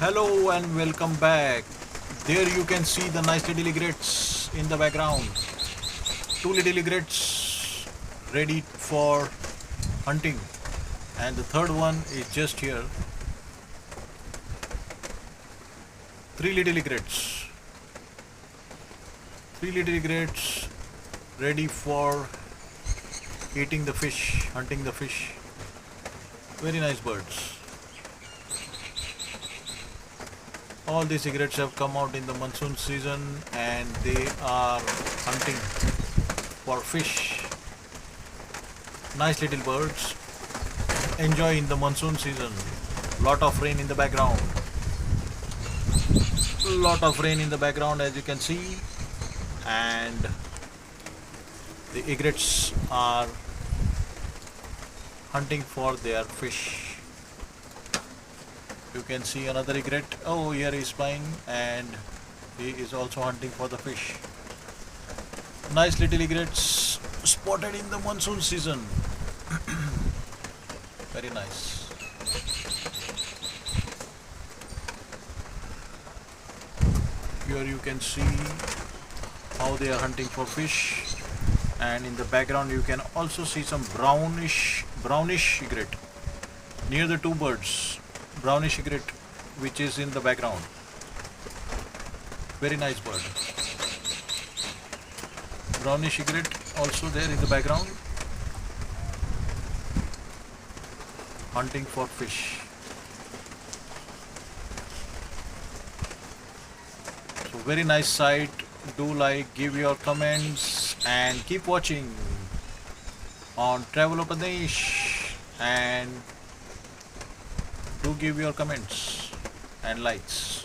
Hello and welcome back. There you can see the nice little egrets in the background. Two little egrets ready for hunting, and the third one is just here. Three little egrets. Three little egrets ready for eating the fish, hunting the fish. Very nice birds. All these egrets have come out in the monsoon season and they are hunting for fish. Nice little birds. Enjoy in the monsoon season. Lot of rain in the background. Lot of rain in the background as you can see. And the egrets are hunting for their fish. You can see another egret. Oh, here he is flying and he is also hunting for the fish. Nice little egrets spotted in the monsoon season. Very nice. Here you can see how they are hunting for fish, and in the background you can also see some brownish egret near the two birds. Brownish egret which is in the background. Very nice bird. Brownish egret also there in the background, hunting for fish. So very nice sight. Do like, give your comments and keep watching on Travel Upadesh, and do give your comments and likes.